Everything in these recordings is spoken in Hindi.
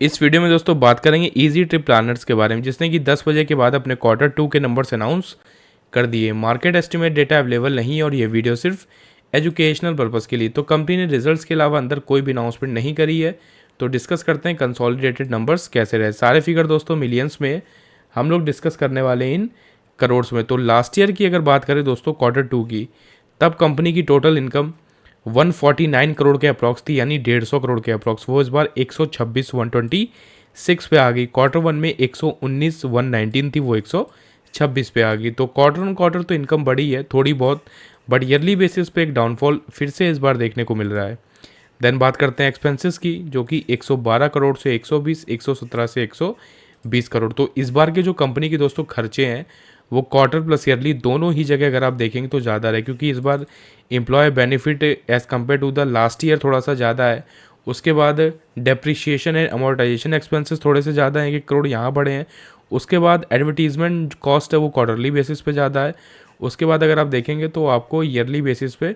इस वीडियो में दोस्तों बात करेंगे इजी ट्रिप प्लानर्स के बारे में, जिसने कि 10 बजे के बाद अपने Q2 के नंबर्स अनाउंस कर दिए। मार्केट एस्टिमेट डेटा अवेलेबल नहीं है और ये वीडियो सिर्फ एजुकेशनल पर्पज़ के लिए। तो कंपनी ने रिजल्ट्स के अलावा अंदर कोई भी अनाउंसमेंट नहीं करी है। तो डिस्कस करते हैं कंसोलिडेटेड नंबर्स कैसे रहे। सारे फिगर दोस्तों मिलियंस में, हम लोग डिस्कस करने वाले हैं इन करोड़्स में। तो लास्ट ईयर की अगर बात करें दोस्तों Q2 की, तब कंपनी की टोटल इनकम 149 करोड़ के अप्रॉक्स थी, यानी 150 करोड़ के अप्रॉक्स। वो इस बार 126 126 पे आ गई। Q1 में 119 119 थी, वो 126 पे आ गई। तो क्वार्टर ऑन क्वार्टर तो इनकम बढ़ी है थोड़ी बहुत, बट ईयरली बेसिस पे एक डाउनफॉल फिर से इस बार देखने को मिल रहा है। देन बात करते हैं एक्सपेंसेस की, जो कि 112 करोड़ से 120, 117 से 120 करोड़। तो इस बार के जो कंपनी के दोस्तों खर्चे हैं वो क्वार्टर प्लस ईयरली दोनों ही जगह अगर आप देखेंगे तो ज़्यादा रहे, क्योंकि इस बार employ benefit as compare to the last year थोड़ा सा ज़्यादा है। उसके बाद डेप्रिशिएशन एंड अमोर्टाइजेशन एक्सपेंसेस थोड़े से ज़्यादा हैं, 1 करोड़ यहाँ बढ़े हैं। उसके बाद एडवर्टीजमेंट कॉस्ट है वो क्वार्टरली बेसिस पे ज़्यादा है। उसके बाद अगर आप देखेंगे तो आपको ईयरली बेसिस पे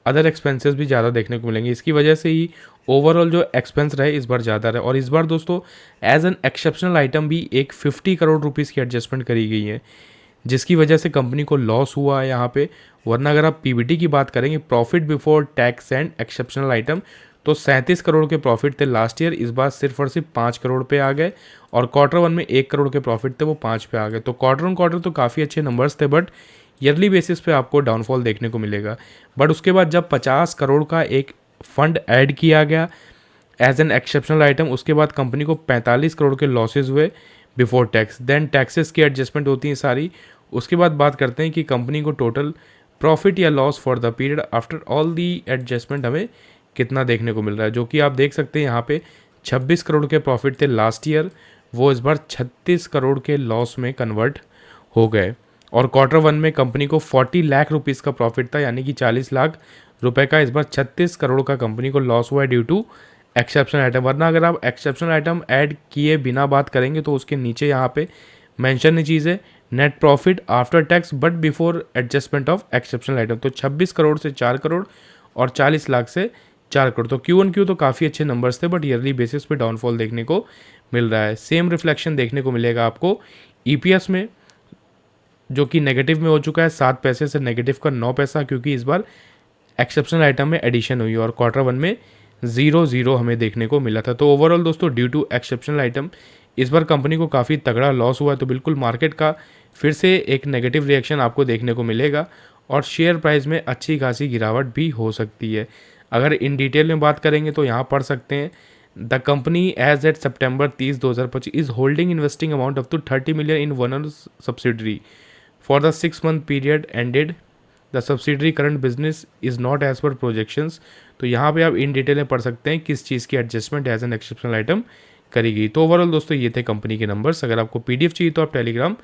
अदर एक्सपेंसेस भी ज़्यादा देखने को मिलेंगे। इसकी वजह से ही ओवरऑल जो एक्सपेंस रहे इस बार ज़्यादा रहे। और इस बार दोस्तों एज एन एक्सेप्शनल आइटम भी एक 50 करोड़ रुपीज़ की एडजस्टमेंट करी गई है, जिसकी वजह से कंपनी को लॉस हुआ है यहाँ पे। वरना अगर आप पीबीटी की बात करेंगे, profit before tax and exceptional item, तो 37 करोड़ के प्रॉफिट थे लास्ट ईयर, इस बार सिर्फ और सिर्फ 5 करोड़ पे आ गए। और Q1 में 1 करोड़ के प्रॉफिट थे, वो 5 पे आ गए। तो क्वार्टर ऑन क्वार्टर तो काफ़ी अच्छे नंबर्स थे, बट ईयरली बेसिस पे आपको डाउनफॉल देखने को मिलेगा। बट उसके बाद जब 50 करोड़ का एक फंड ऐड किया गया एज एन एक्सेप्शनल आइटम, उसके बाद कंपनी को 45 करोड़ के लॉसेज हुए बिफोर टैक्स। देन टैक्सेस की एडजस्टमेंट होती है सारी। उसके बाद बात करते हैं कि कंपनी को टोटल प्रॉफिट या loss for the period after all the adjustment हमें कितना देखने को मिल रहा है, जो कि आप देख सकते हैं यहाँ पे 26 करोड़ के प्रॉफिट थे लास्ट ईयर, वो इस बार 36 करोड़ के लॉस में कन्वर्ट हो गए। और Q1 में कंपनी को 40 लाख रुपीज़ का प्रॉफिट था, यानी कि 40 लाख रुपए का। इस बार 36 करोड़ का कंपनी को लॉस हुआ है ड्यू टू एक्सेप्शनल आइटम। वरना अगर आप एक्सेप्शनल आइटम ऐड किए बिना बात करेंगे तो उसके नीचे यहाँ पे मेंशन है चीज़ है net profit after tax but before adjustment of exceptional item. तो 26 करोड़ से 4 करोड़ और 40 लाख से 4 करोड़। तो Q1Q तो काफ़ी अच्छे नंबर्स थे, बट ईयरली बेसिस पे डाउनफॉल देखने को मिल रहा है। सेम रिफ्लेक्शन देखने को मिलेगा आपको ईपीएस में, जो कि नेगेटिव में हो चुका है 7 पैसे से नेगेटिव का 9 पैसा, क्योंकि इस बार एक्सेप्शनल आइटम में एडिशन हुई और Q1 में 0 हमें देखने को मिला था। तो ओवरऑल दोस्तों ड्यू टू एक्सेप्शनल आइटम इस बार कंपनी को काफ़ी तगड़ा लॉस हुआ है। तो बिल्कुल मार्केट का फिर से एक नेगेटिव रिएक्शन आपको देखने को मिलेगा और शेयर प्राइस में अच्छी खासी गिरावट भी हो सकती है। अगर इन डिटेल में बात करेंगे तो यहाँ पढ़ सकते हैं the company as at September 30, 2025 is holding investing amount up to 30 million in one subsidiary for the 6 month period ended the subsidiary current business is not as per projections. तो यहाँ पे आप इन डिटेल में पढ़ सकते हैं किस चीज़ की adjustment as an exceptional item करी गई। तो ओवरऑल दोस्तों ये थे कंपनी के नंबर्स। अगर आपको पीडीएफ चाहिए तो आप टेलीग्राम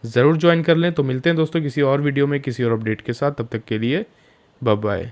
ज़रूर ज्वाइन कर लें। तो मिलते हैं दोस्तों किसी और वीडियो में किसी और अपडेट के साथ, तब तक के लिए बाय बाय।